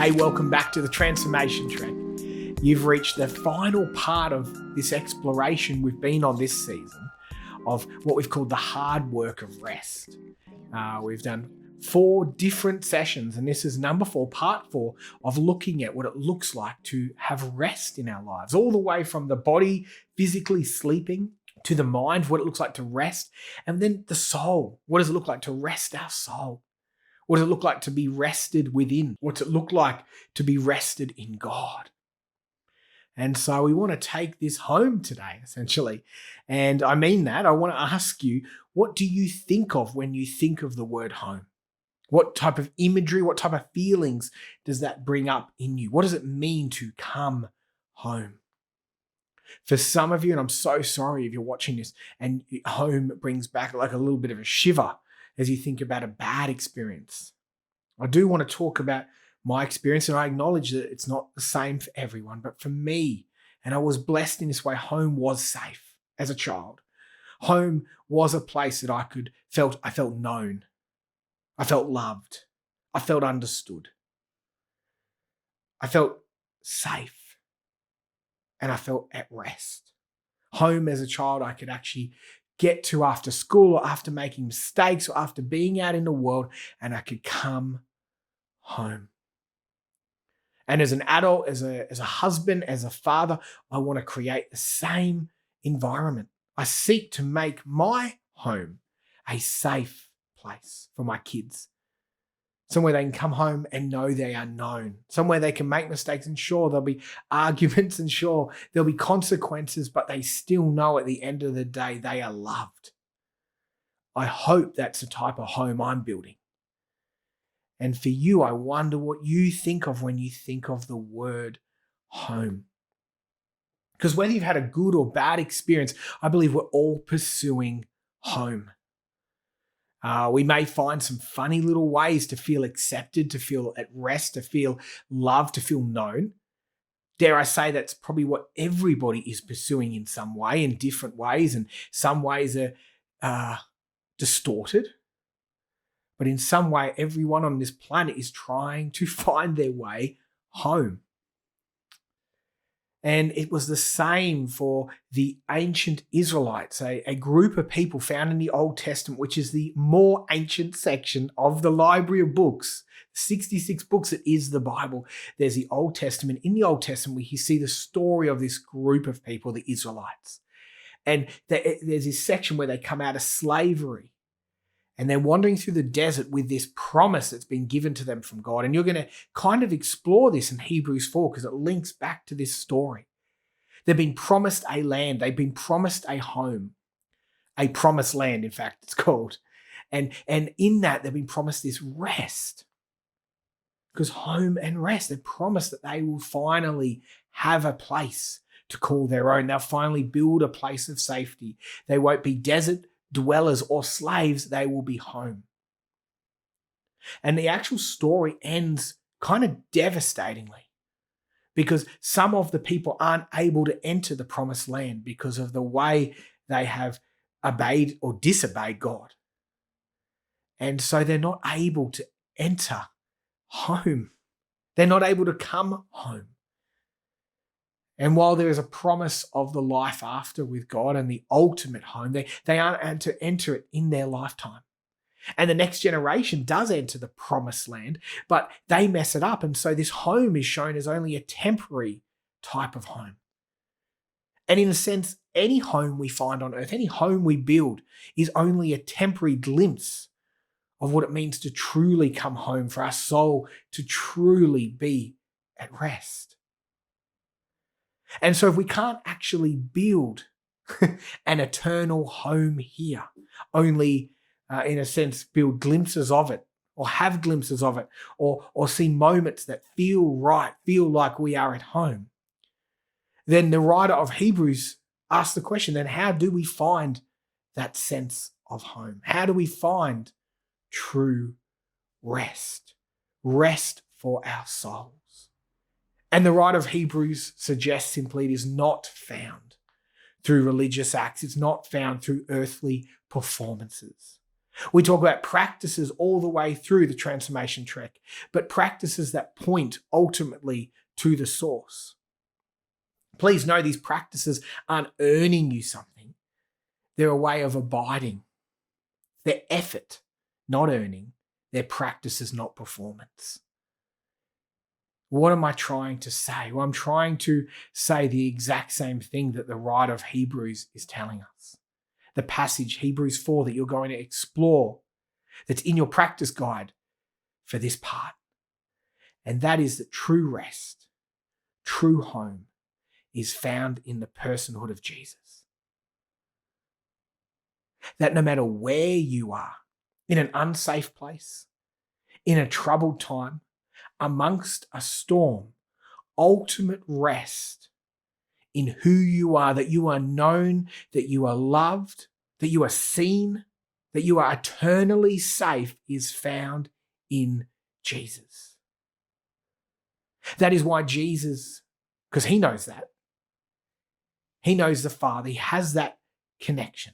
Hey, welcome back to the Transformation Trek. You've reached the final part of this exploration we've been on this season of what we've called the hard work of rest. We've done 4 different sessions, and this is number 4, part 4, of looking at what it looks like to have rest in our lives, all the way from the body physically sleeping to the mind, what it looks like to rest, and then the soul. What does it look like to rest our soul? What does it look like to be rested within? What's it look like to be rested in God? And so we want to take this home today, essentially. And I mean that. I want to ask you, what do you think of when you think of the word home? What type of imagery, what type of feelings does that bring up in you? What does it mean to come home? For some of you, and I'm so sorry if you're watching this, and home brings back like a little bit of a shiver as you think about a bad experience. I do want to talk about my experience, and I acknowledge that it's not the same for everyone, but for me, and I was blessed in this way, home was safe as a child. Home was a place that I felt known. I felt loved. I felt understood. I felt safe. And I felt at rest. Home as a child, I could actually get to after school or after making mistakes or after being out in the world, and I could come home. And as an adult, as a husband, as a father, I want to create the same environment. I seek to make my home a safe place for my kids. Somewhere they can come home and know they are known. Somewhere they can make mistakes, and sure, there'll be arguments, and sure, there'll be consequences, but they still know at the end of the day they are loved. I hope that's the type of home I'm building. And for you, I wonder what you think of when you think of the word home. Because whether you've had a good or bad experience, I believe we're all pursuing home. We may find some funny little ways to feel accepted, to feel at rest, to feel loved, to feel known. Dare I say that's probably what everybody is pursuing in some way, in different ways, and some ways are distorted. But in some way, everyone on this planet is trying to find their way home. And it was the same for the ancient Israelites, a group of people found in the Old Testament, which is the more ancient section of the library of books, 66 books that is the Bible. There's the Old Testament. In the Old Testament, we see the story of this group of people, the Israelites. And there's this section where they come out of slavery. And they're wandering through the desert with this promise that's been given to them from God. And you're going to kind of explore this in Hebrews 4 because it links back to this story. They've been promised a land. They've been promised a home. A promised land, in fact, it's called. And in that, they've been promised this rest. Because home and rest, they're promised that they will finally have a place to call their own. They'll finally build a place of safety. They won't be desert dwellers or slaves, they will be home. And the actual story ends kind of devastatingly because some of the people aren't able to enter the promised land because of the way they have obeyed or disobeyed God. And so they're not able to enter home. They're not able to come home. And while there is a promise of the life after with God and the ultimate home, they aren't able to enter it in their lifetime. And the next generation does enter the promised land, but they mess it up. And so this home is shown as only a temporary type of home. And in a sense, any home we find on earth, any home we build is only a temporary glimpse of what it means to truly come home, for our soul to truly be at rest. And so if we can't actually build an eternal home here, only in a sense build glimpses of it or have glimpses of it or see moments that feel right, feel like we are at home, then the writer of Hebrews asks the question, then how do we find that sense of home? How do we find true rest? Rest for our souls. And the writer of Hebrews suggests simply it is not found through religious acts. It's not found through earthly performances. We talk about practices all the way through the transformation trek, but practices that point ultimately to the source. Please know these practices aren't earning you something. They're a way of abiding. They're effort, not earning. They're practices, not performance. What am I trying to say? Well, I'm trying to say the exact same thing that the writer of Hebrews is telling us. The passage, Hebrews 4, that you're going to explore, that's in your practice guide for this part. And that is that true rest, true home, is found in the personhood of Jesus. That no matter where you are, in an unsafe place, in a troubled time, amongst a storm, ultimate rest in who you are, that you are known, that you are loved, that you are seen, that you are eternally safe, is found in Jesus. That is why Jesus, because he knows that. He knows the Father. He has that connection.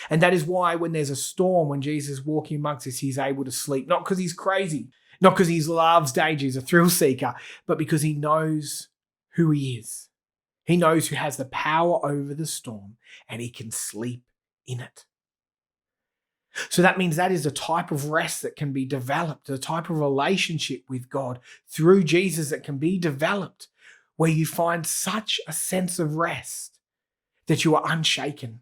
And that is why when there's a storm, when Jesus is walking amongst us, he's able to sleep. Not because he's crazy, not because he loves danger, he's a thrill seeker, but because he knows who he is. He knows who has the power over the storm, and he can sleep in it. So that means that is the type of rest that can be developed, the type of relationship with God through Jesus that can be developed, where you find such a sense of rest that you are unshaken,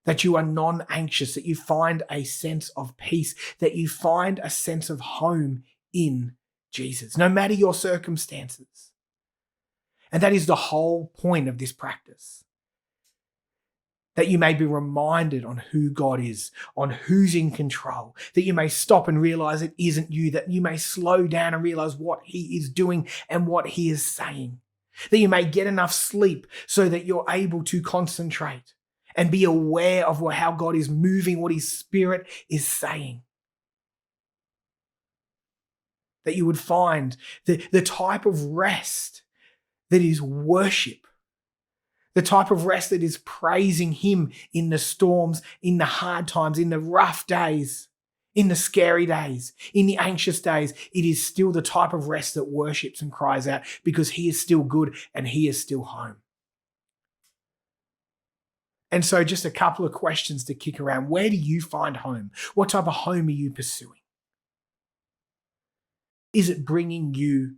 that you are non-anxious, that you find a sense of peace, that you find a sense of home in Jesus, no matter your circumstances. And that is the whole point of this practice. That you may be reminded on who God is, on who's in control, that you may stop and realize it isn't you, that you may slow down and realize what he is doing and what he is saying, that you may get enough sleep so that you're able to concentrate and be aware of how God is moving, what his Spirit is saying. That you would find the type of rest that is worship, the type of rest that is praising him in the storms, in the hard times, in the rough days, in the scary days, in the anxious days. It is still the type of rest that worships and cries out because he is still good and he is still home. And so just a couple of questions to kick around. Where do you find home? What type of home are you pursuing? Is it bringing you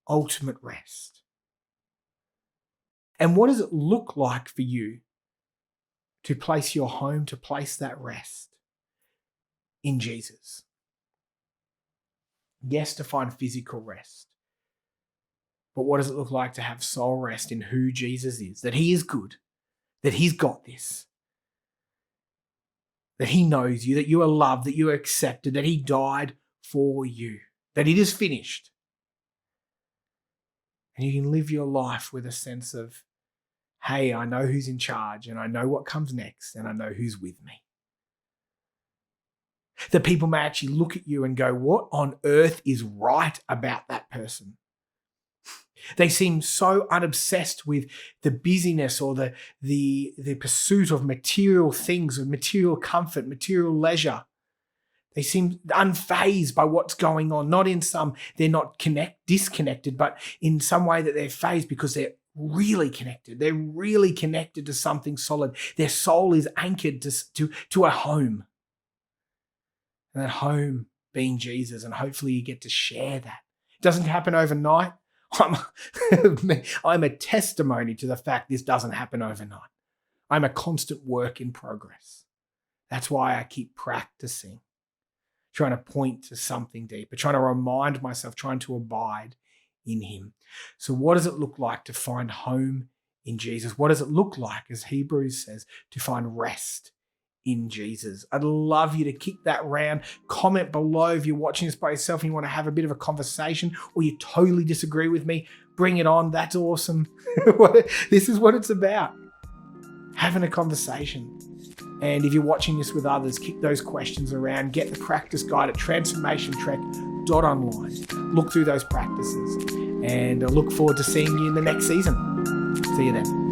ultimate rest? And what does it look like for you to place your home, to place that rest in Jesus? Yes, to find physical rest. But what does it look like to have soul rest in who Jesus is? That he is good, that he's got this, that he knows you, that you are loved, that you are accepted, that he died for you, that it is finished. And you can live your life with a sense of, hey, I know who's in charge and I know what comes next and I know who's with me. That people may actually look at you and go, what on earth is right about that person? They seem so unobsessed with the busyness or the pursuit of material things, of material comfort, material leisure. They seem unfazed by what's going on, not in some, they're not disconnected, but in some way that they're fazed because they're really connected. They're really connected to something solid. Their soul is anchored to a home. And that home being Jesus, and hopefully you get to share that. It doesn't happen overnight. I'm a testimony to the fact this doesn't happen overnight. I'm a constant work in progress. That's why I keep practicing, trying to point to something deeper, trying to remind myself, trying to abide in him. So what does it look like to find home in Jesus? What does it look like, as Hebrews says, to find rest in Jesus? I'd love you to kick that round. Comment below if you're watching this by yourself and you want to have a bit of a conversation, or you totally disagree with me. Bring it on. That's awesome. This is what it's about. Having a conversation. And if you're watching this with others, kick those questions around. Get the practice guide at transformationtrek.online. Look through those practices, and I look forward to seeing you in the next season. See you then.